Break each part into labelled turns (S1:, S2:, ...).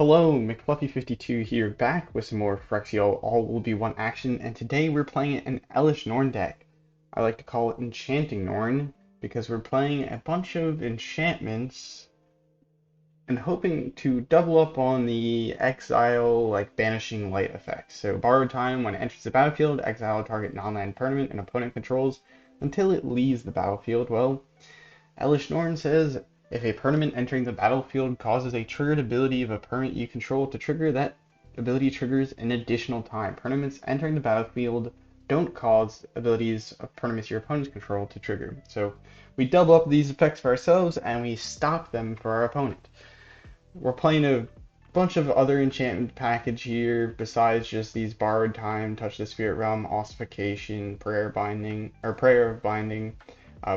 S1: Hello, McFluffy52 here, back with some more Phyrexia All Will Be One action, and today we're playing an Elesh Norn deck. I like to call it Enchanting Norn, because we're playing a bunch of enchantments and hoping to double up on the exile, like banishing light effect. So Borrowed Time, when it enters the battlefield, exile a target non-land permanent an opponent controls until it leaves the battlefield. Well, Elesh Norn says, if a permanent entering the battlefield causes a triggered ability of a permanent you control to trigger, that ability triggers an additional time. Permanents entering the battlefield don't cause abilities of permanents your opponents control to trigger. So we double up these effects for ourselves and we stop them for our opponent. We're playing a bunch of other enchantment package here besides just these Borrowed Time, Touch the Spirit Realm, Ossification, Prayer Binding, or Prayer of Binding.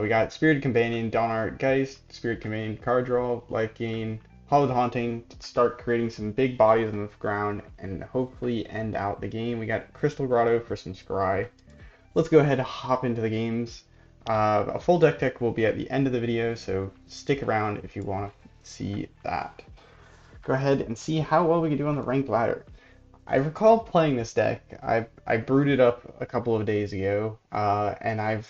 S1: We got Spirit Companion, Dawnhart Geist, Spirit Companion card draw, life gain, Hallowed Haunting to start creating some big bodies on the ground and hopefully end out the game. We got Crystal Grotto for some scry. Let's go ahead and hop into the games. A full deck will be at the end of the video, so stick around if you want to see that. Go ahead and see how well we can do on the ranked ladder. I recall playing this deck. I brewed it up a couple of days ago, and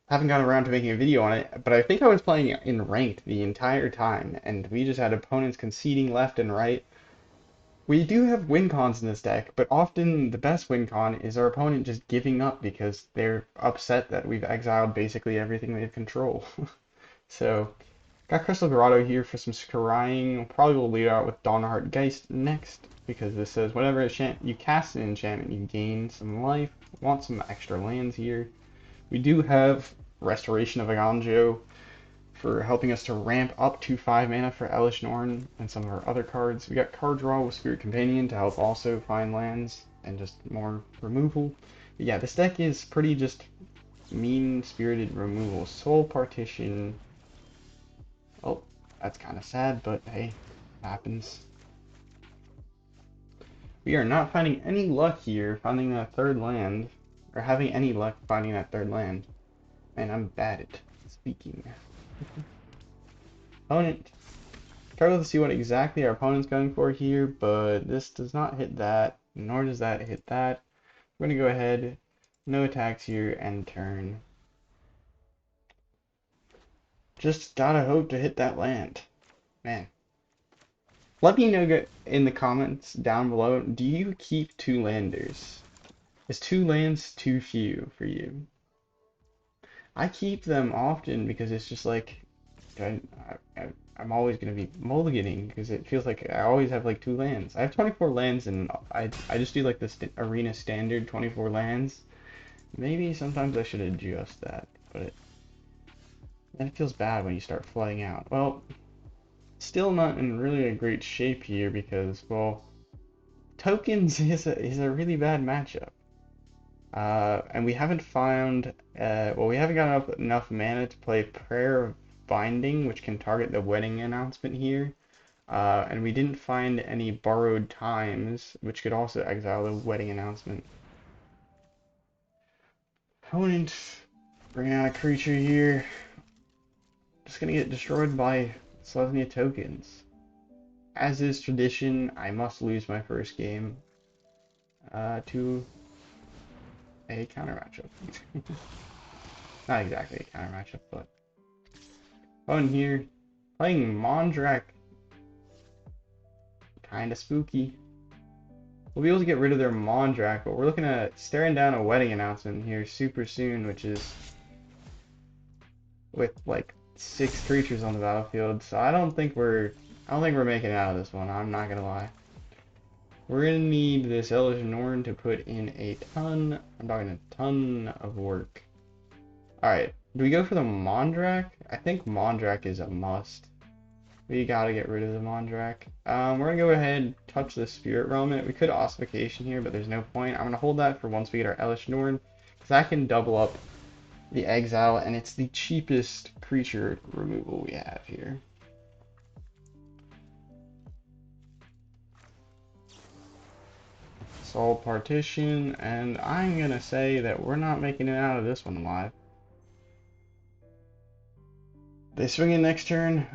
S1: haven't gotten around to making a video on it, but I think I was playing in ranked the entire time, and we just had opponents conceding left and right. We do have win cons in this deck, but often the best win con is our opponent just giving up because they're upset that we've exiled basically everything they control. So, got Crystal Grotto here for some scrying. Probably will lead out with Dawnhart Geist next, because this says whenever you cast an enchantment, you gain some life. Want some extra lands here. We do have Restoration of Eiganjo for helping us to ramp up to 5 mana for Elesh Norn and some of our other cards. We got card draw with Spirit Companion to help also find lands and just more removal. But yeah, this deck is pretty just mean-spirited removal. Soul Partition. Oh, that's kind of sad, but hey, it happens. We are not finding any luck here finding that third land, or having any luck finding that third land. Man, I'm bad at speaking. Opponent. Struggle to see what exactly our opponent's going for here, but this does not hit that, nor does that hit that. We're going to go ahead, no attacks here, and turn. Just gotta hope to hit that land. Man. Let me know in the comments down below, do you keep two landers? Is 2 lands too few for you? I keep them often because it's just like, I'm always going to be mulliganing because it feels like I always have like 2 lands. I have 24 lands and I just do like the arena standard 24 lands. Maybe sometimes I should adjust that, but then it feels bad when you start flooding out. Well, still not in really a great shape here because, well, tokens is a really bad matchup. And we haven't found, well, we haven't got enough mana to play Prayer of Binding, which can target the wedding announcement here. And we didn't find any Borrowed Times, which could also exile the wedding announcement. Opponent, bringing out a creature here. Just gonna get destroyed by Selesnya tokens. As is tradition, I must lose my first game to a counter matchup. Not exactly a counter matchup, but fun here. Playing Mondrak. Kinda spooky. We'll be able to get rid of their Mondrak, but we're looking at staring down a wedding announcement here super soon, which is with like 6 creatures on the battlefield. So I don't think we're making it out of this one. I'm not gonna lie. We're gonna need this Elesh Norn to put in a ton. I'm talking a ton of work. Alright, do we go for the Mondrak? I think Mondrak is a must. We gotta get rid of the Mondrak. We're gonna go ahead and touch the Spirit Realm. We could Ossification here, but there's no point. I'm gonna hold that for once we get our Elesh Norn, because that can double up the exile, and it's the cheapest creature removal we have here. Soul Partition, and I'm gonna say that we're not making it out of this one alive. They swing in next turn.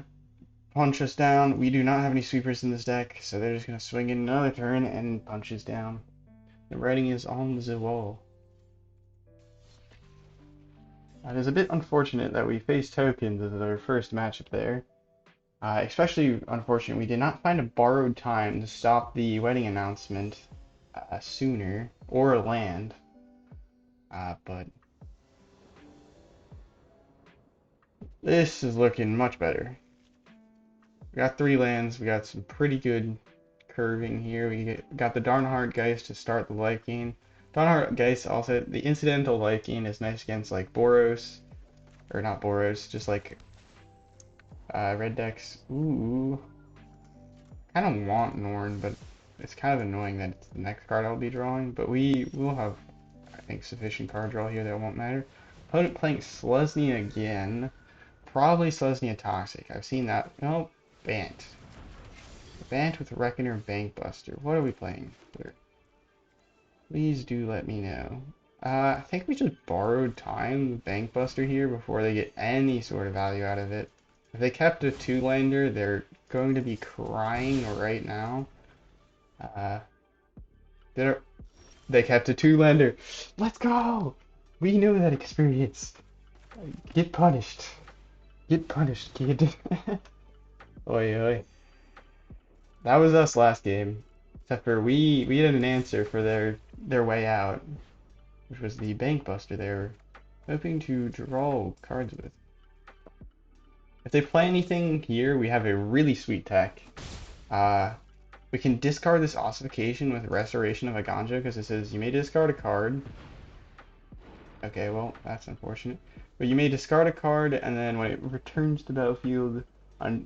S1: punch us down. We do not have any sweepers in this deck, so they're just going to swing in another turn and punch us down. The writing is on the wall. It is a bit unfortunate that we faced tokens as our first matchup there. Especially unfortunate we did not find a borrowed time to stop the wedding announcement sooner, or a land. But this is looking much better. We got 3 lands, we got some pretty good curving here. We got the Dawnhart Geist to start the life gain. Dawnhart Geist also, the incidental life gain is nice against like Boros, or not Boros, just like red decks. Ooh. I kind of want Norn, but it's kind of annoying that it's the next card I'll be drawing. But we will have, I think, sufficient card draw here that it won't matter. Opponent playing Selesnya again. Probably Selesnya Toxic. I've seen that. No, Bant. Bant with Reckoner Bankbuster. What are we playing here? Please do let me know. I think we just borrowed time with Bankbuster here before they get any sort of value out of it. If they kept a 2-lander, they're going to be crying right now. They kept a 2-lander. Let's go! We know that experience. Get punished. Get punished, kid. Oi, oi. That was us last game. Except for we had an answer for their way out, which was the Bankbuster they were hoping to draw cards with. If they play anything here, we have a really sweet tech. We can discard this Ossification with Restoration of Eiganjo because it says you may discard a card. Okay, well, that's unfortunate. But you may discard a card, and then when it returns to the battlefield,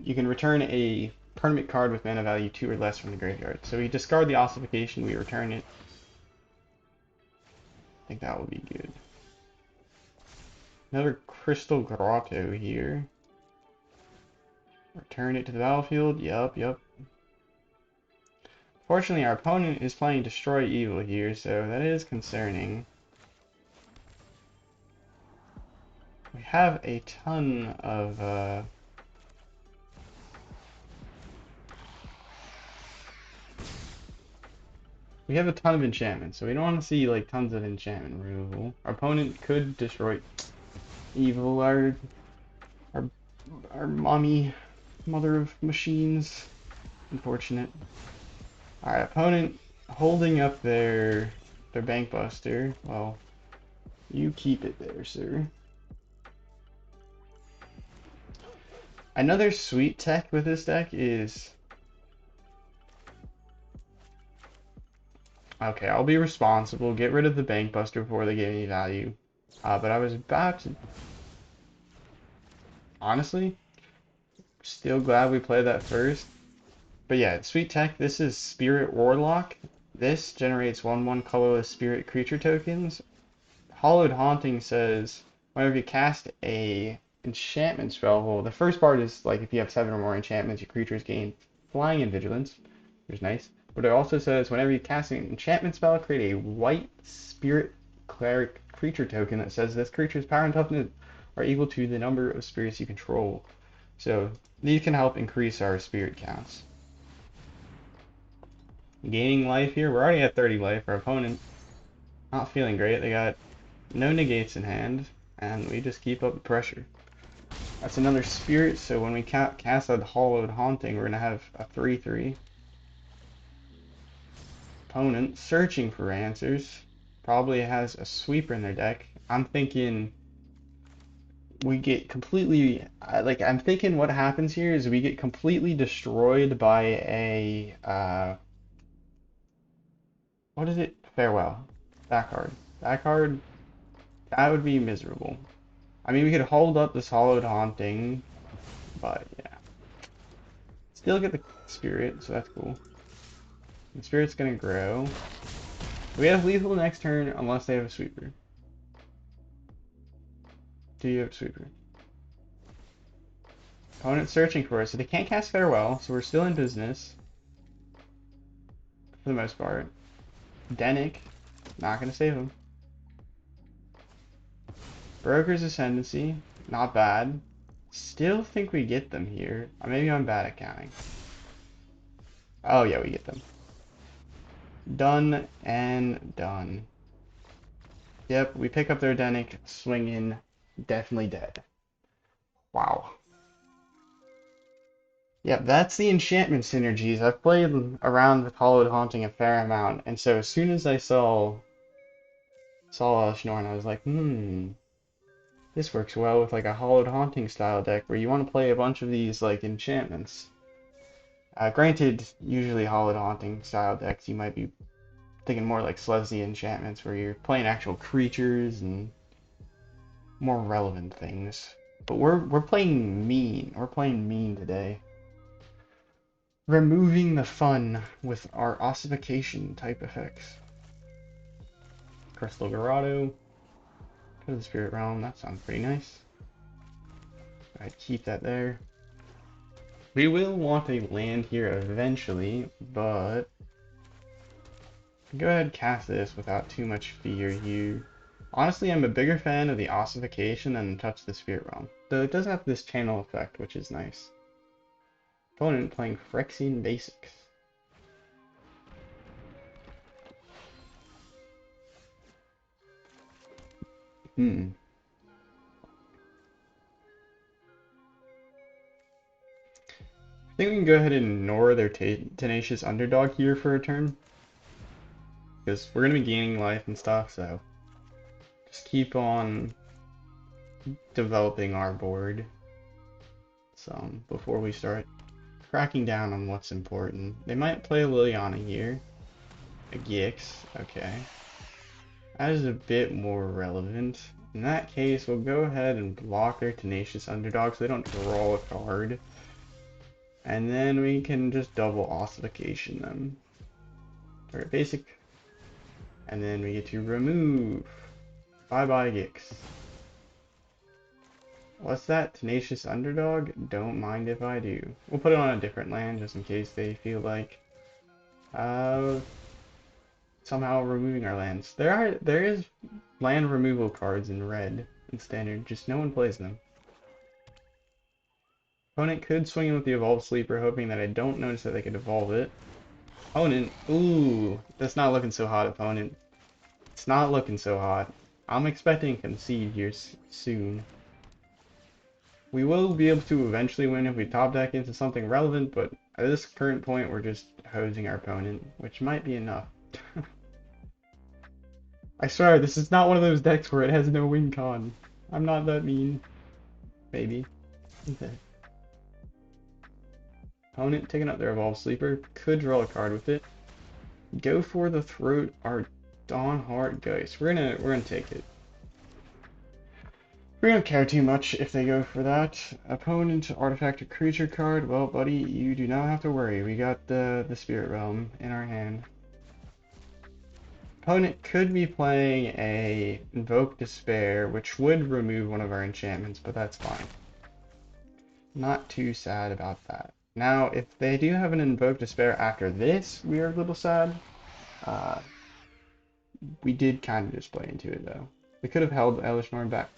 S1: you can return a permanent card with mana value 2 or less from the graveyard. So we discard the Ossification, we return it. I think that will be good. Another Crystal Grotto here. Return it to the battlefield. Yup. Fortunately, our opponent is playing Destroy Evil here, so that is concerning. We have a ton of enchantments, so we don't want to see like tons of enchantment removal. Our opponent could destroy Evil, our mommy, mother of machines. Unfortunate. Alright, opponent holding up their Bankbuster. Well, you keep it there, sir. Another sweet tech with this deck is... Okay, I'll be responsible. Get rid of the Bankbuster before they get any value. But I was about to... Honestly, still glad we played that first. But yeah, sweet tech, this is Spirit Warlock. This generates 1/1 colorless spirit creature tokens. Hallowed Haunting says whenever you cast a enchantment spell, well, the first part is like if you have 7 or more enchantments, your creatures gain flying and vigilance, which is nice. But it also says whenever you cast an enchantment spell, create a white spirit cleric creature token that says this creature's power and toughness are equal to the number of spirits you control. So these can help increase our spirit counts. Gaining life here. We're already at 30 life. Our opponent not feeling great. They got no negates in hand, and we just keep up the pressure. That's another spirit, so when we cast that Hallowed Haunting, we're going to have a 3/3. Opponent searching for answers. Probably has a sweeper in their deck. I'm thinking we get completely... I'm thinking what happens here is we get completely destroyed by a... what is it? Farewell. That card. That card, that would be miserable. I mean, we could hold up this Hallowed Haunting, but yeah. Still get the spirit, so that's cool. The spirit's gonna grow. We have lethal next turn unless they have a sweeper. Do you have a sweeper? Opponent's searching for us, so they can't cast Farewell, so we're still in business. For the most part. Denick, not gonna save him. Broker's Ascendancy, not bad. Still think we get them here. Maybe I'm bad at counting. Oh yeah, we get them. Done and done. Yep, we pick up their Denic, swing in, definitely dead. Wow. Yep, that's the enchantment synergies. I've played around with Hallowed Haunting a fair amount, and so as soon as I saw Elesh Norn, I was like, this works well with like a Hallowed Haunting style deck where you want to play a bunch of these like enchantments. Granted, usually Hallowed Haunting style decks, you might be thinking more like Slesny enchantments where you're playing actual creatures and more relevant things. But we're playing mean. We're playing mean today. Removing the fun with our ossification type effects. Crystal Grotto. Go to the Spirit Realm. That sounds pretty nice. I'd keep that there. We will want a land here eventually, but go ahead and cast this without too much fear here. Honestly, I'm a bigger fan of the ossification than Touch the Spirit Realm, though it does have this channel effect, which is nice. Opponent playing Phyrexian Basics. I think we can go ahead and ignore their Tenacious Underdog here for a turn. Because we're going to be gaining life and stuff, so just keep on developing our board some before we start cracking down on what's important. They might play Liliana here. A Gix, okay. That is a bit more relevant. In that case, we'll go ahead and block their Tenacious Underdog so they don't draw a card. And then we can just double ossification them. Alright, basic. And then we get to remove. Bye bye Gix. What's that? Tenacious Underdog? Don't mind if I do. We'll put it on a different land just in case they feel like somehow removing our lands. There is land removal cards in red in standard, just no one plays them. Opponent could swing in with the Evolved Sleeper, hoping that I don't notice that they could evolve it. Opponent, ooh, that's not looking so hot, opponent. It's not looking so hot. I'm expecting a concede here soon. We will be able to eventually win if we top deck into something relevant, but at this current point we're just hosing our opponent, which might be enough. I swear, this is not one of those decks where it has no win con. I'm not that mean. Maybe. Okay. Opponent taking up their Evolved Sleeper, could draw a card with it. Go for the throat, our Dawnhart Geist. We're gonna take it. We don't care too much if they go for that. Opponent artifact or creature card. Well, buddy, you do not have to worry. We got the Spirit Realm in our hand. Opponent could be playing a Invoke Despair, which would remove one of our enchantments, but that's fine. Not too sad about that. Now, if they do have an Invoke Despair after this, we are a little sad. We did kind of just play into it, though. We could have held Elesh Norn back.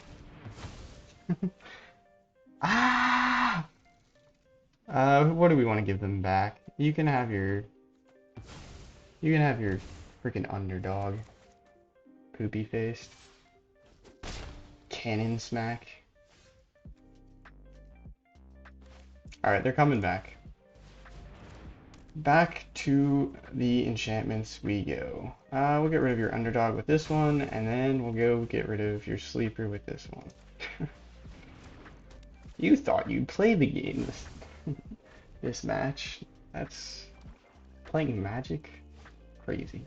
S1: Ah! What do we want to give them back? You can have your freaking underdog. Poopy faced. Cannon smack. Alright, they're coming back. Back to the enchantments we go. We'll get rid of your underdog with this one, and then we'll go get rid of your sleeper with this one. You thought you'd play the game this match. That's playing Magic? Crazy.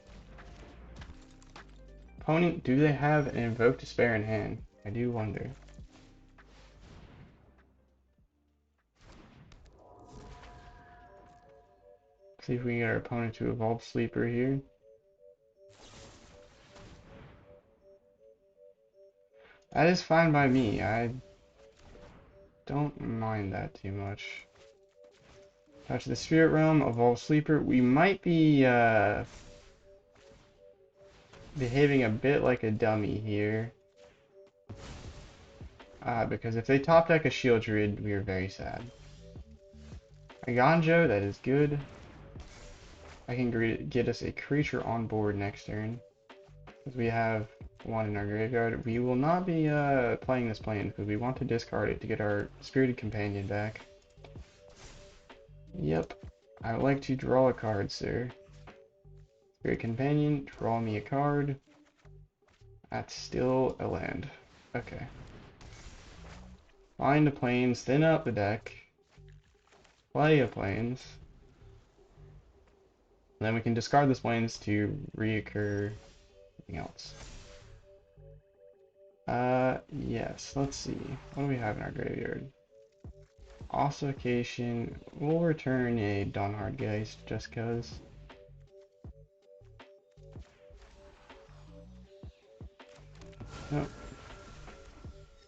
S1: Opponent, do they have an Invoke Despair in hand? I do wonder. See if we can get our opponent to evolve Sleeper here. That is fine by me. I don't mind that too much. Touch the Spirit Realm, evolve Sleeper. We might be behaving a bit like a dummy here. Because if they top deck a Shield Druid, we are very sad. Eiganjo, that is good. I can get us a creature on board next turn. Because we have one in our graveyard. We will not be playing this plane because we want to discard it to get our Spirited Companion back. Yep. I would like to draw a card, sir. Spirit Companion, draw me a card. That's still a land. Okay. Find the planes, thin out the deck. Play a planes. And then we can discard this planes to reoccur anything else. Yes, let's see. What do we have in our graveyard? Ossification. We'll return a Dawnhart Geist just cause. Nope.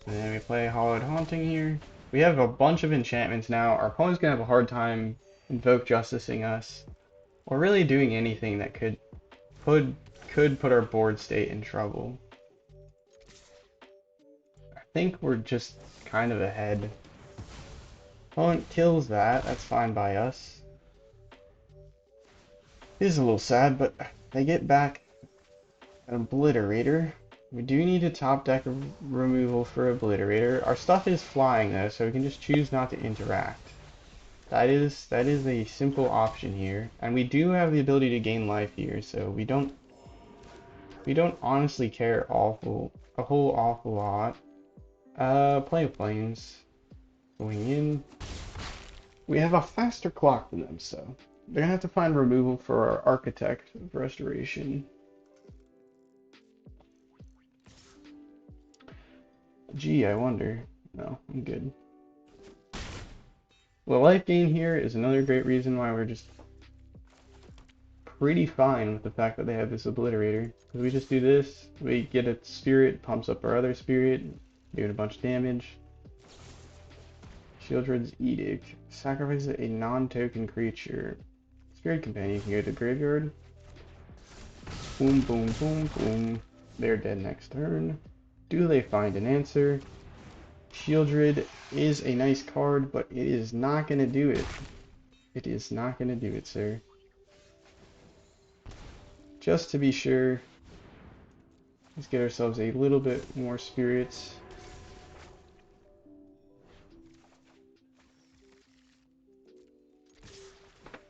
S1: And then we play Hallowed Haunting here. We have a bunch of enchantments now. Our opponent's gonna have a hard time invoke justicing us, or really doing anything that could put our board state in trouble. I think we're just kind of ahead. Opponent kills that. That's fine by us. It is a little sad, but they get back an Obliterator. We do need a top deck removal for Obliterator. Our stuff is flying though, so we can just choose not to interact. That is a simple option here, and we do have the ability to gain life here, so we don't honestly care a whole awful lot. Play planes going in. We have a faster clock than them, so they're gonna have to find removal for our Architect of Restoration. Gee, I wonder. No, I'm good. Well, life gain here is another great reason why we're just pretty fine with the fact that they have this Obliterator. Because we just do this, we get a spirit, pumps up our other spirit, doing a bunch of damage. Shieldred's Edict. Sacrifices a non-token creature. Spirit Companion can go to the graveyard. Boom, boom, boom, boom. They're dead next turn. Do they find an answer? Shieldred is a nice card, but it is not going to do it. It is not going to do it, sir. Just to be sure, let's get ourselves a little bit more spirits.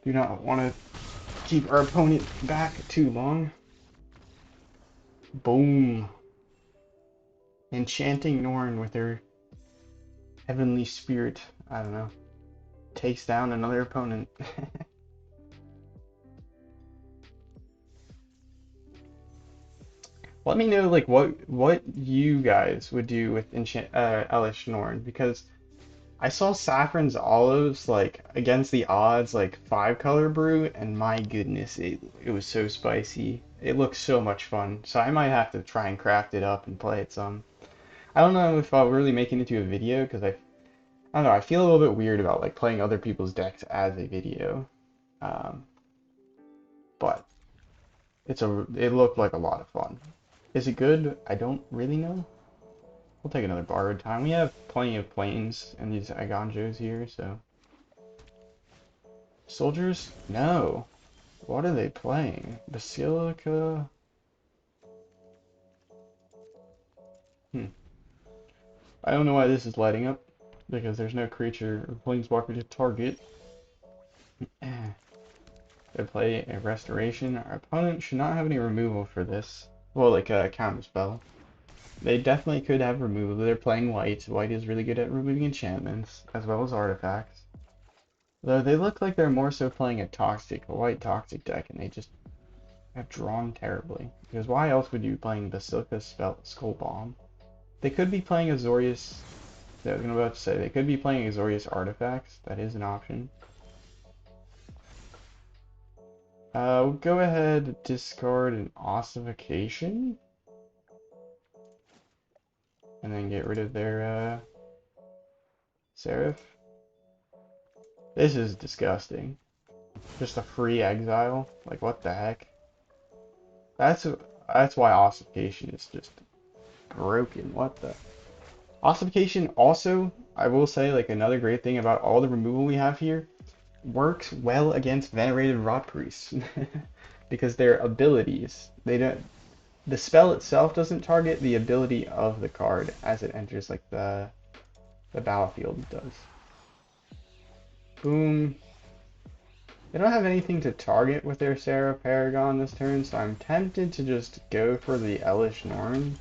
S1: Do not want to keep our opponent back too long. Boom. Enchanting Norn with her heavenly spirit, I don't know, takes down another opponent. Let me know like what you guys would do with Elesh Norn, because I saw Saffron's Olives like against the odds like 5-color brew, and my goodness, it was so spicy. It looks so much fun. So I might have to try and craft it up and play it some. I don't know if I'll really make it into a video because I don't know, I feel a little bit weird about like playing other people's decks as a video. Um, but it looked like a lot of fun. Is it good? I don't really know. We'll take another Borrowed Time. We have plenty of planes and these Eiganjos here, so. Soldiers? No. What are they playing? Basilica? I don't know why this is lighting up, because there's no creature or planeswalker to target. They play a Restoration. Our opponent should not have any removal for this. Well, like a counter spell. They definitely could have removal. They're playing white. White is really good at removing enchantments, as well as artifacts. Though they look like they're more so playing a white toxic deck, and they just have drawn terribly. Because why else would you be playing Basilica Skull Bomb? They could be playing Azorius. I was about to say, they could be playing Azorius Artifacts. That is an option. We'll go ahead, discard an Ossification. And then get rid of their Seraph. This is disgusting. Just a free exile. Like, what the heck? That's why Ossification is just broken. What the? Ossification also, I will say, like another great thing about all the removal we have here, works well against Venerated Rot Priests because their abilities, they don't, the spell itself doesn't target the ability of the card as it enters like the battlefield does. Boom. They don't have anything to target with their Sarah Paragon this turn, so I'm tempted to just go for the Elesh Norn.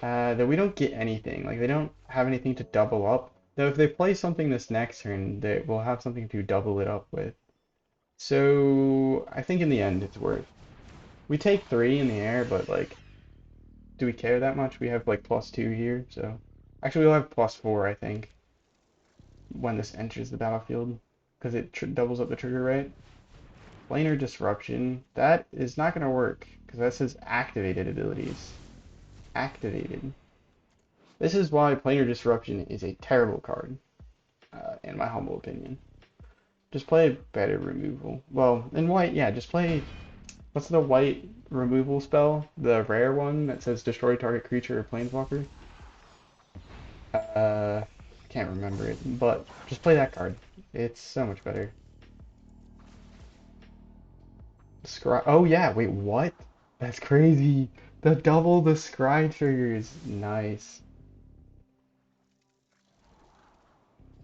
S1: That we don't get anything. Like, they don't have anything to double up. Though if they play something this next turn, they will have something to double it up with. So, I think in the end it's worth. We take 3 in the air, but, like, do we care that much? We have, like, +2 here, so... Actually, we'll have +4, I think, when this enters the battlefield. Because it doubles up the trigger rate. Planar Disruption. That is not going to work, because that says activated abilities. Activated. This is why Planar Disruption is a terrible card, in my humble opinion. Just play better removal. Well, in white, yeah, just play... What's the white removal spell? The rare one that says destroy target creature or planeswalker? I can't remember it, but just play that card. It's so much better. Scry. Oh yeah, wait, what? That's crazy. The double the scry triggers. Nice.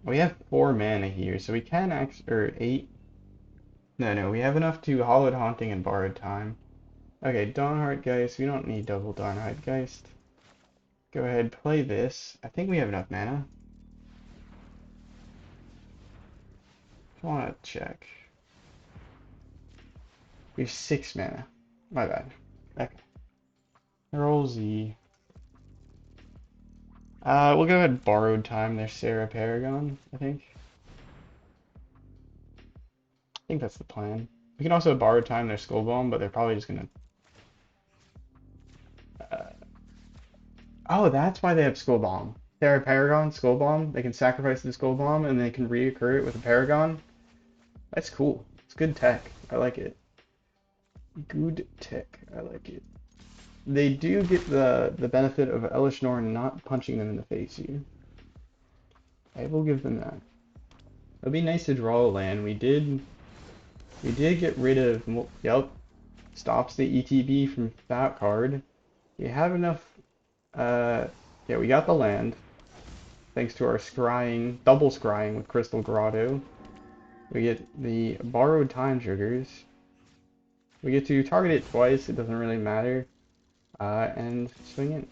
S1: We have 4 mana here, so we can actually, or 8. No, we have enough to Hallowed Haunting and Borrowed Time. Okay, Dawnhart Geist. We don't need double Dawnhart Geist. Go ahead, play this. I think we have enough mana. I want to check. We have 6 mana. My bad. Okay. Roll Z. We'll go ahead and Borrowed Time their Sarah Paragon, I think. I think that's the plan. We can also Borrowed Time their Skull Bomb, but they're probably just gonna... Oh, that's why they have Skull Bomb. Sarah Paragon, Skull Bomb. They can sacrifice the Skull Bomb and they can reoccur it with a Paragon. That's cool. It's good tech. I like it. Good tech. I like it. They do get the benefit of Elesh Norn not punching them in the face here. I will give them that. It'd be nice to draw a land. We did get rid of, yep, stops the ETB from that card. We have enough, yeah, we got the land, thanks to our scrying, double scrying with Crystal Grotto. We get the Borrowed Time triggers. We get to target it twice, it doesn't really matter, and swing it.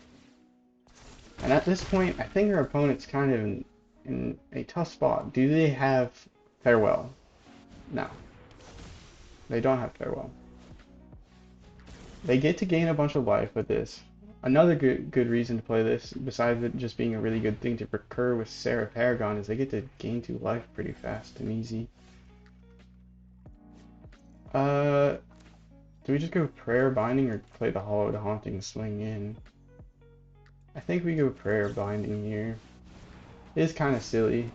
S1: And at this point, I think our opponent's kind of in a tough spot. Do they have Farewell? No. They don't have Farewell. They get to gain a bunch of life with this. Another good reason to play this, besides it just being a really good thing to recur with Sarah Paragon, is they get to gain 2 life pretty fast and easy. Do we just go Prayer Binding or play the Hallowed Haunting swing in? I think we go Prayer Binding here. It is kind of silly,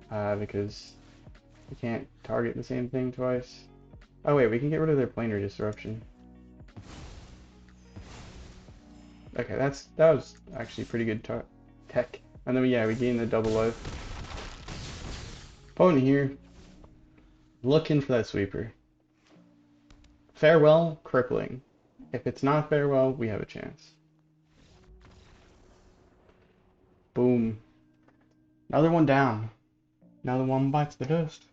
S1: because we can't target the same thing twice. Oh wait, we can get rid of their Planar Disruption. Okay, that was actually pretty good tech. And then yeah, we gain the double life. Opponent here, looking for that sweeper. Farewell, crippling. If it's not Farewell, we have a chance. Boom. Another one down. Another one bites the dust.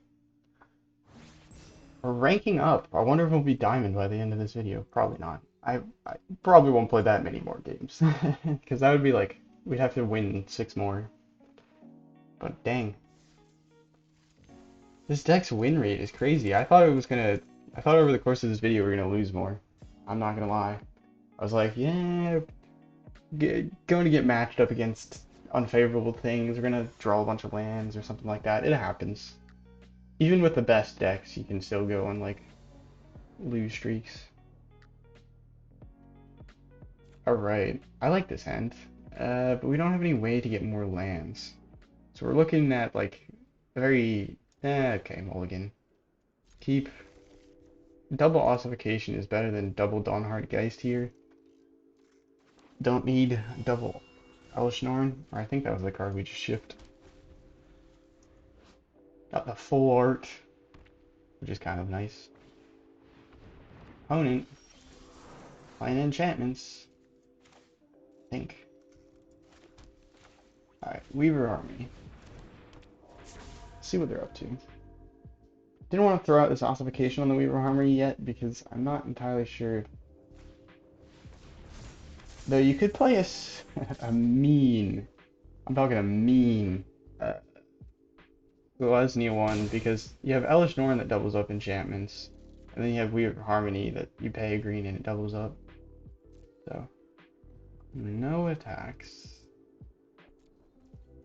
S1: We're ranking up. I wonder if we'll be diamond by the end of this video. Probably not. I probably won't play that many more games. Because that would be like, we'd have to win 6 more. But dang. This deck's win rate is crazy. I thought over the course of this video we're gonna lose more. I'm not gonna lie. I was like, yeah, going to get matched up against unfavorable things. We're gonna draw a bunch of lands or something like that. It happens. Even with the best decks, you can still go on like lose streaks. Alright, I like this hand, but we don't have any way to get more lands. So we're looking at like a very, okay, mulligan. Keep. Double Ossification is better than double Dawnhart Geist here. Don't need double Elesh Norn, or I think that was the card we just shipped. Got the full art, which is kind of nice. Opponent playing enchantments, I think. Alright, Weaver Army. See what they're up to. Didn't want to throw out this ossification on the Weaver Army yet because I'm not entirely sure. Though you could play a mean, I'm talking a mean Lesnia one, because you have Elesh Norn that doubles up enchantments, and then you have Weaver Harmony that you pay a green and it doubles up. So, no attacks.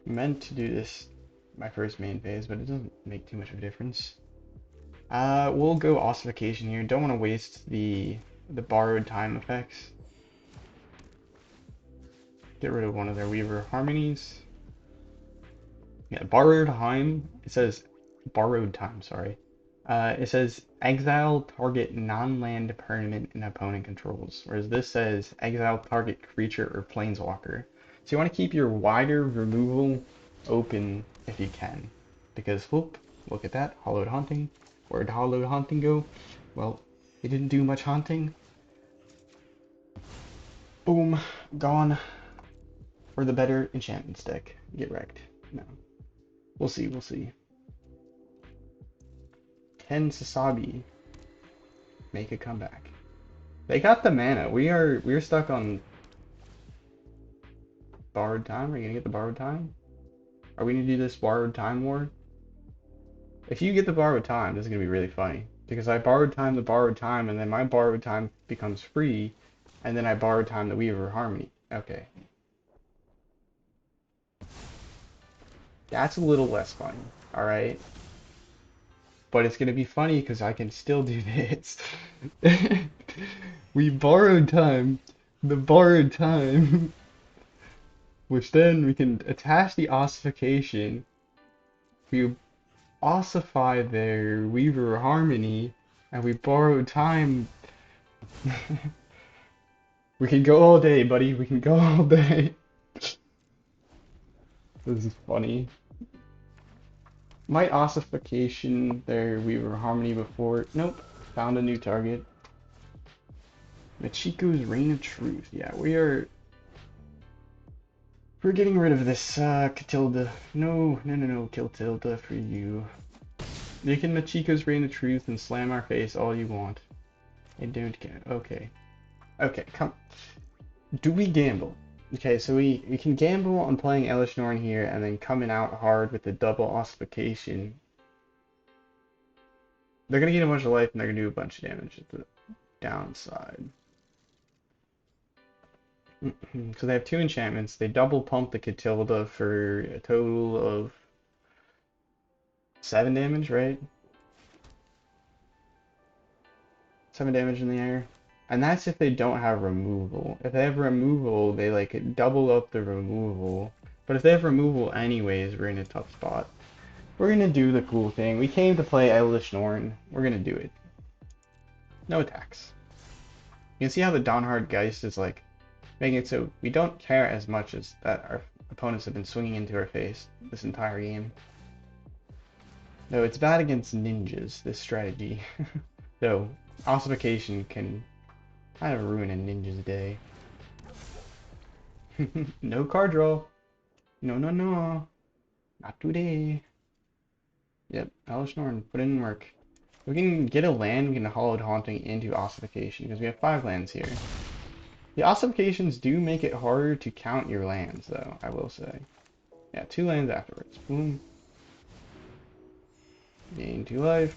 S1: Meant to do this my first main phase, but it doesn't make too much of a difference. We'll go ossification here. Don't want to waste the borrowed time effects. Get rid of one of their Weaver Harmonies. Yeah, borrowed time. It says borrowed time. Sorry. It says exile target non-land permanent and opponent controls, whereas this says exile target creature or planeswalker. So you want to keep your wider removal open if you can, because whoop, look at that, Hallowed Haunting. Where'd Hallowed Haunting go? Well, it didn't do much haunting. Boom, gone. Or the better enchantments deck. Get wrecked. No. We'll see, we'll see. Ken Sasabi. Make a comeback. They got the mana. We're stuck on borrowed time. Are you gonna get the borrowed time? Are we gonna do this borrowed time war? If you get the borrowed time, this is gonna be really funny. Because I borrowed time the borrowed time, and then my borrowed time becomes free, and then I borrowed time the Weaver Harmony. Okay. That's a little less funny, alright? But it's gonna be funny because I can still do this. We borrowed time, the borrowed time, which then we can attach the ossification. We ossify their Weaver Harmony, and we borrowed time. We can go all day, buddy. We can go all day. This is funny. Might ossification their Weaver Harmony before. Nope. Found a new target. Machiko's Reign of Truth. Yeah, we're getting rid of this Catilda. No, Catilda for you. You can Machiko's Reign of Truth and slam our face all you want. I don't care. Okay. Okay, come. Do we gamble? Okay, so we can gamble on playing Elesh Norn here and then coming out hard with the double ossification. They're gonna get a bunch of life and they're gonna do a bunch of damage at the downside. So they have two enchantments. They double pump the Catilda for a total of 7 damage, right? 7 damage in the air. And that's if they don't have removal. If they have removal, they like double up the removal. But if they have removal anyways, we're in a tough spot. We're gonna do the cool thing. We came to play Elesh Norn. We're gonna do it. No attacks. You can see how the Dawnhart Geist is like making it so we don't care as much as that our opponents have been swinging into our face this entire game. Though it's bad against ninjas, this strategy. Though ossification can kind of ruin a ninja's day. No card draw. No. Not today. Yep, Elesh Norn, put in work. We can get a land, we can Hallowed Haunting into ossification, because we have 5 lands here. The ossifications do make it harder to count your lands, though, I will say. Yeah, 2 lands afterwards. Boom. Gain 2 life.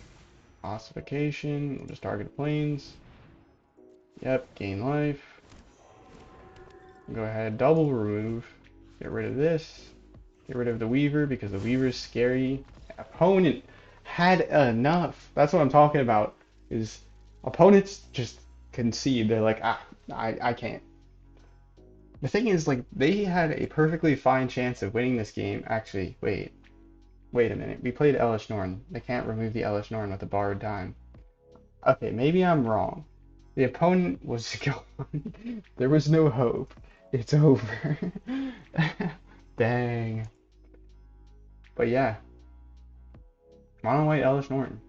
S1: Ossification. We'll just target planes. Yep, gain life. Go ahead, double remove. Get rid of this. Get rid of the Weaver, because the Weaver is scary. Opponent had enough. That's what I'm talking about, is opponents just concede. They're like, I can't. The thing is, like, they had a perfectly fine chance of winning this game. Actually, wait a minute. We played Elesh Norn. They can't remove the Elesh Norn with the borrowed time. Okay, maybe I'm wrong. The opponent was gone. There was no hope. It's over. Dang. But yeah, mono white Elesh Norn.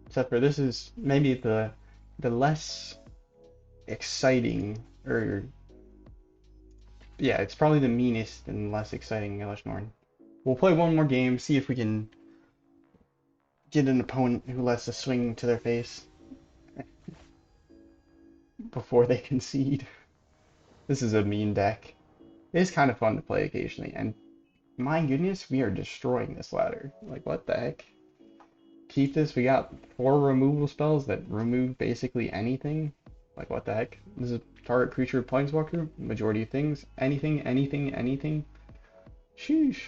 S1: Except for this is maybe the less exciting, or yeah, it's probably the meanest and less exciting Elesh Norn. We'll play one more game, see if we can get an opponent who lets us swing to their face before they concede. This is a mean deck. It is kind of fun to play occasionally, and my goodness, we are destroying this ladder. Like, what the heck? Keep this. We got 4 removal spells that remove basically anything. Like, what the heck? This is target creature planeswalker. Majority of things. Anything, anything, anything. Sheesh.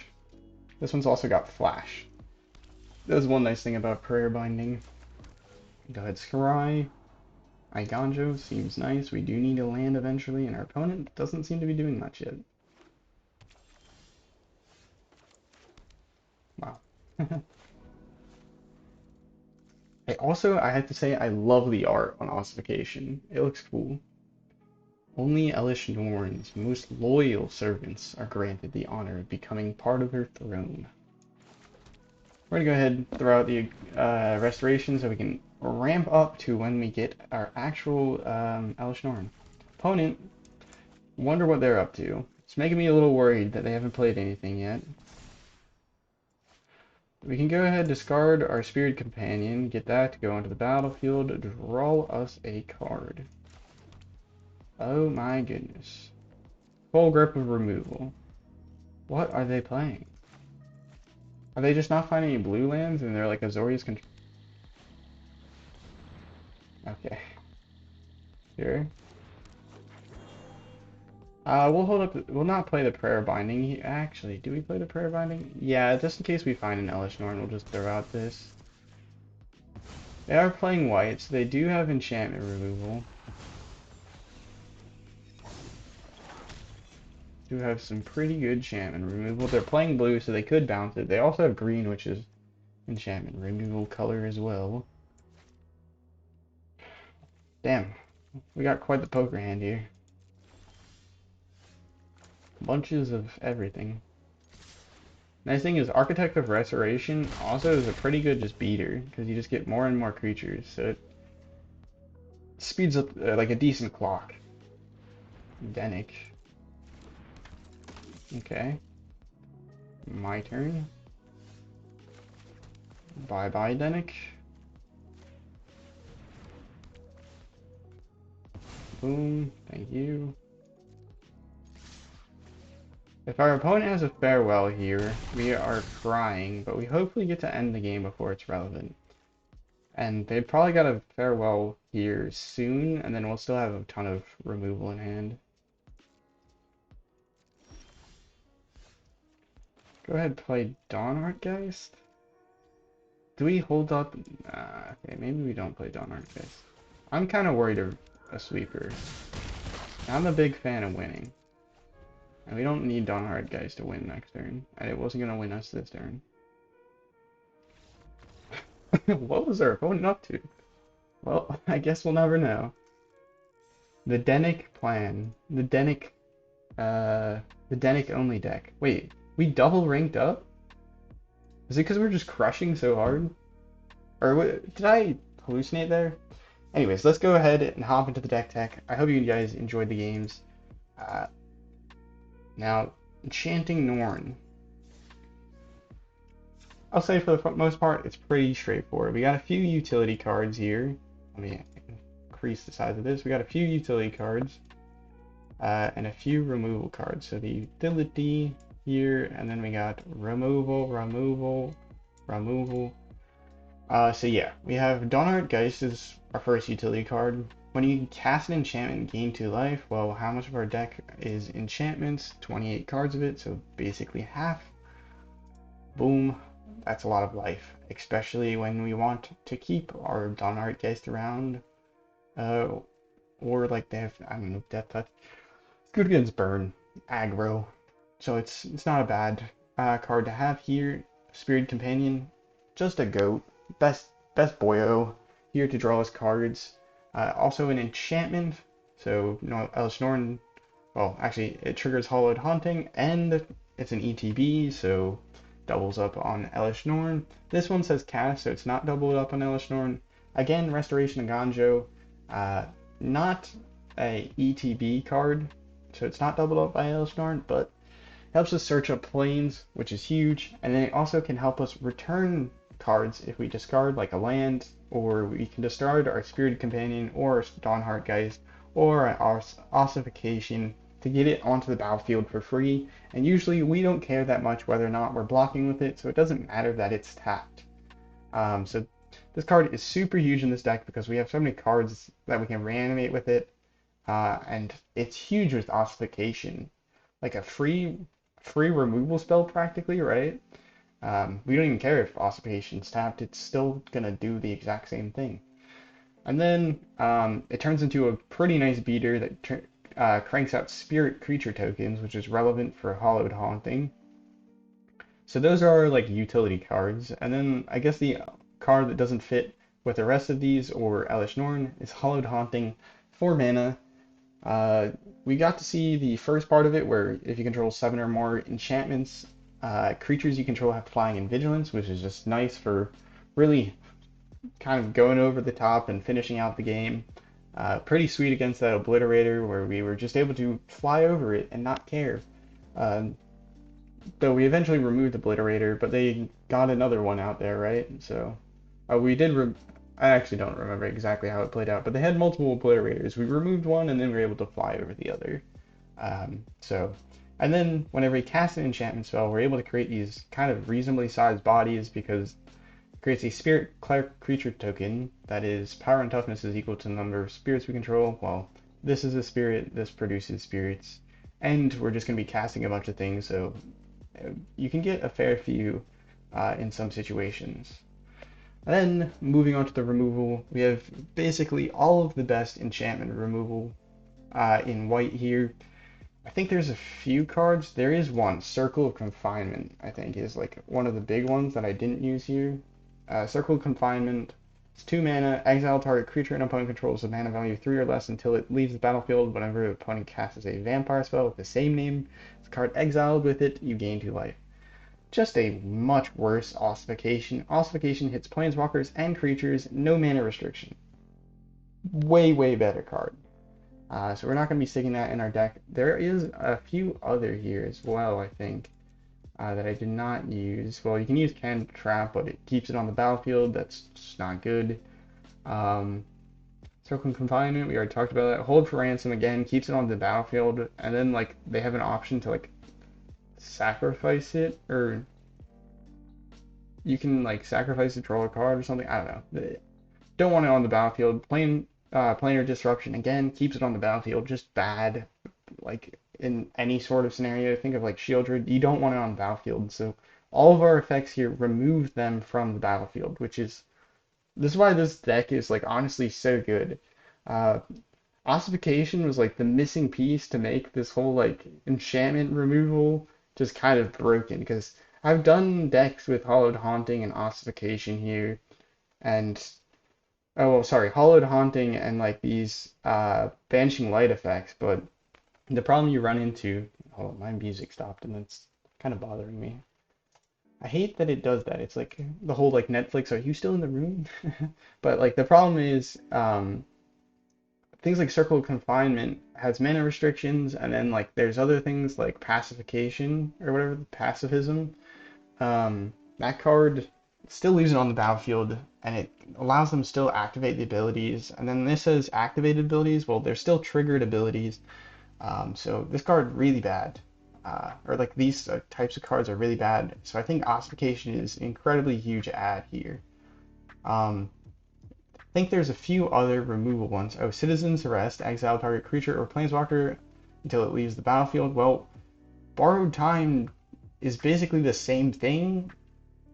S1: This one's also got flash. That's one nice thing about prayer binding. Go ahead, scry. Eiganjo seems nice. We do need a land eventually, and our opponent doesn't seem to be doing much yet. Wow. I have to say, I love the art on Ossification. It looks cool. Only Elesh Norn's most loyal servants are granted the honor of becoming part of her throne. We're gonna go ahead and throw out the restoration so we can ramp up to when we get our actual Elesh Norn. Opponent, wonder what they're up to. It's making me a little worried that they haven't played anything yet. We can go ahead, discard our Spirit Companion, get that to go onto the battlefield, draw us a card. Oh my goodness. Full grip of removal. What are they playing? Are they just not finding any blue lands and they're like Azorius control? Okay. Sure. We'll hold up. We'll not play the prayer binding. Actually, do we play the prayer binding? Yeah, just in case we find an Elesh Norn, we'll just throw out this. They are playing white, so they do have enchantment removal. Do have some pretty good enchantment removal. They're playing blue, so they could bounce it. They also have green, which is enchantment removal color as well. Damn, we got quite the poker hand here. Bunches of everything. Nice thing is Architect of Restoration also is a pretty good just beater, because you just get more and more creatures, so it speeds up like a decent clock. Denic. Okay. My turn. Bye-bye, Denic. Boom. Thank you. If our opponent has a farewell here, we are crying, but we hopefully get to end the game before it's relevant. And they've probably got a farewell here soon, and then we'll still have a ton of removal in hand. Go ahead and play Dawnhart Geist. Do we hold up? Okay, maybe we don't play Dawnhart Geist. I'm kind of worried of a sweeper. I'm a big fan of winning. And we don't need Dawnhart Geist to win next turn. And it wasn't going to win us this turn. What was our opponent up to? Well, I guess we'll never know. The Denic plan. The Denic only deck. Wait, we double ranked up? Is it because we're just crushing so hard? Or did I hallucinate there? Anyways, let's go ahead and hop into the deck tech. I hope you guys enjoyed the games. Now, Enchanting Norn. I'll say for the most part, it's pretty straightforward. We got a few utility cards here. Let me increase the size of this. We got a few utility cards and a few removal cards. So the utility here, and then we got removal. So yeah, we have Dawnhart Geist is our first utility card. When you cast an enchantment and gain 2 life, well, how much of our deck is enchantments? 28 cards of it, so basically half. Boom. That's a lot of life, especially when we want to keep our Dawnhart Geist around. Or like they have, I don't know, Death Touch. It's good against burn, aggro. So it's not a bad card to have here. Spirit Companion, just a goat. Best boyo here to draw us cards. Also an enchantment, so you know, Elesh Norn well, actually, it triggers Hallowed Haunting, and it's an ETB, so doubles up on Elesh Norn. This one says cast, so it's not doubled up on Elesh Norn. Again, Restoration of Eiganjo, uh, not a ETB card, so it's not doubled up by Elesh Norn, but helps us search up planes, which is huge, and then it also can help us return cards if we discard like a land, or we can discard our Spirited Companion or Dawnhart Geist or our Ossification to get it onto the battlefield for free. And usually we don't care that much whether or not we're blocking with it, so it doesn't matter that it's tapped. So this card is super huge in this deck because we have so many cards that we can reanimate with it, and it's huge with Ossification, like a free removal spell practically, right? We don't even care if Ossification's tapped, it's still gonna do the exact same thing. And then it turns into a pretty nice beater that cranks out spirit creature tokens, which is relevant for Hallowed Haunting. So those are like utility cards. And then I guess the card that doesn't fit with the rest of these or Elesh Norn is Hallowed Haunting, 4 mana. We got to see the first part of it where if you control 7 or more enchantments, creatures you control have flying and vigilance, which is just nice for really kind of going over the top and finishing out the game. Pretty sweet against that Obliterator where we were just able to fly over it and not care. Uh, though we eventually removed the Obliterator, but they got another one out there, right? So we did. I actually don't remember exactly how it played out, but they had multiple Obliterators. We removed one and then we were able to fly over the other. And then whenever we cast an enchantment spell, we're able to create these kind of reasonably sized bodies because creates a spirit creature token that is power and toughness is equal to the number of spirits we control. Well, this is a spirit, this produces spirits, and we're just going to be casting a bunch of things, so you can get a fair few in some situations. And then moving on to the removal, we have basically all of the best enchantment removal in white here. I think there's a few cards. There is one, Circle of Confinement, I think is like one of the big ones that I didn't use here. Circle of Confinement, it's 2 mana, exile target creature and opponent controls a mana value 3 or less until it leaves the battlefield. Whenever the opponent casts a vampire spell with the same name, the card exiled with it, you gain 2 life. Just a much worse Ossification. Ossification hits planeswalkers and creatures, no mana restriction. Way, way better card. So we're not going to be sticking that in our deck. There is a few other here as well, I think, that I did not use. Well, you can use Cantrap, but it keeps it on the battlefield. That's just not good. Circle of Confinement, we already talked about that. Hold for Ransom, again, keeps it on the battlefield. And then, like, they have an option to, like, sacrifice it, or you can, like, sacrifice to draw a card or something. I don't know. Don't want it on the battlefield. Planar Disruption, again, keeps it on the battlefield. Just bad, like, in any sort of scenario. Think of, like, Shieldred. You don't want it on the battlefield. So all of our effects here remove them from the battlefield, which is... This is why this deck is, like, honestly so good. Ossification was, like, the missing piece to make this whole, like, enchantment removal just kind of broken. Because I've done decks with Hallowed Haunting and Ossification here, and... Oh, well, sorry, Hallowed Haunting and like these Banishing Light effects, but the problem you run into... Hold on, my music stopped and it's kind of bothering me. I hate that it does that. It's like the whole like Netflix, are you still in the room? But like the problem is things like Circle of Confinement has mana restrictions, and then like there's other things like Pacification or whatever, pacifism. That card still leaves it on the battlefield, and it allows them to still activate the abilities. And then this says activated abilities. Well, they're still triggered abilities. So this card really bad, or like these types of cards are really bad. So I think Ossification is incredibly huge add here. I think there's a few other removal ones. Oh, Citizen's Arrest, exile target creature or planeswalker until it leaves the battlefield. Well, Borrowed Time is basically the same thing,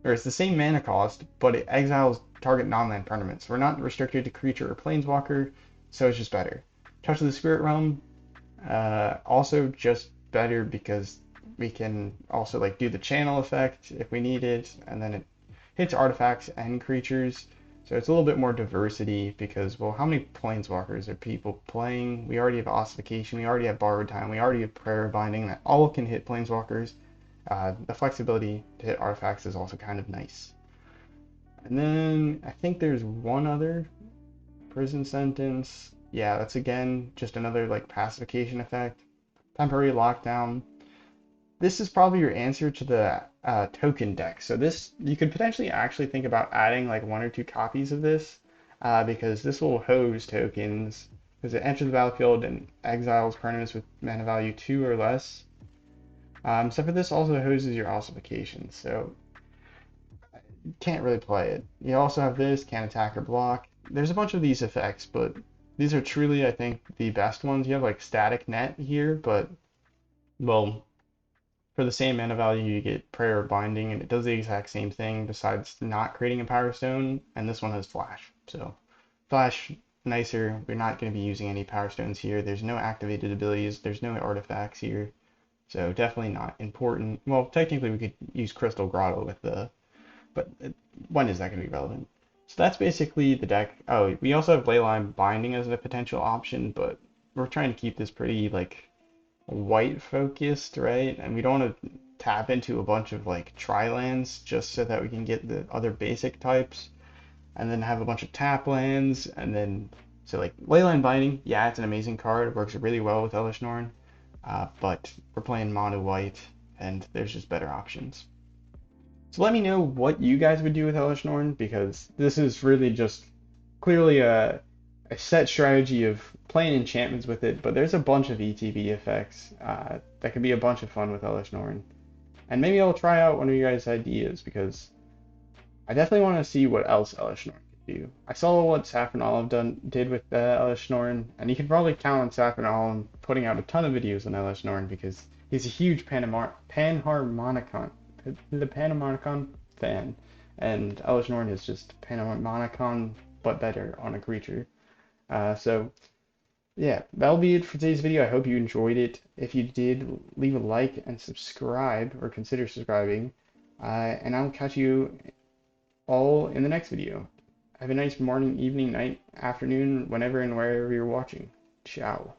S1: or it's the same mana cost, but it exiles target non-land permanents. So we're not restricted to creature or planeswalker, so it's just better. Touch of the Spirit Realm, also just better because we can also like do the channel effect if we need it, and then it hits artifacts and creatures. So it's a little bit more diversity because, well, how many planeswalkers are people playing? We already have Ossification, we already have Borrowed Time, we already have Prayer Binding that all can hit planeswalkers. The flexibility to hit artifacts is also kind of nice. And then I think there's one other prison sentence. Yeah, that's again just another like pacification effect. Temporary lockdown. This is probably your answer to the token deck. So this, you could potentially actually think about adding like one or two copies of this because this will hose tokens because it enters the battlefield and exiles permanents with mana value 2 or less. So for this also hoses your ossification, so you can't really play it. You also have this, can't attack or block. There's a bunch of these effects, but these are truly, I think, the best ones. You have like static net here, but well, for the same mana value, you get Prayer Binding, and it does the exact same thing besides not creating a Power Stone, and this one has Flash. So, Flash, nicer. We're not going to be using any Power Stones here. There's no activated abilities, there's no artifacts here, so definitely not important. Well, technically, we could use Crystal Grotto with the, but when is that going to be relevant? So that's basically the deck. Oh, we also have Leyline Binding as a potential option, but we're trying to keep this pretty, like, white focused, right? And we don't want to tap into a bunch of like tri-lands just so that we can get the other basic types and then have a bunch of tap lands and then so like Leyline Binding, yeah, it's an amazing card. It works really well with Elesh Norn, but we're playing mono white and there's just better options. So let me know what you guys would do with Elesh Norn because this is really just clearly a set strategy of playing enchantments with it, but there's a bunch of ETB effects that could be a bunch of fun with Elesh Norn. And maybe I'll try out one of you guys' ideas because I definitely want to see what else Elesh Norn could do. I saw what Saffron Olive did with Elesh Norn, and you can probably count on Saffron Olive putting out a ton of videos on Elesh Norn because he's a huge Panharmonicon, the Panharmonicon fan, and Elesh Norn is just Panharmonicon but better on a creature. So yeah, that'll be it for today's video. I hope you enjoyed it. If you did, leave a like and subscribe or consider subscribing. And I'll catch you all in the next video. Have a nice morning, evening, night, afternoon, whenever and wherever you're watching. Ciao.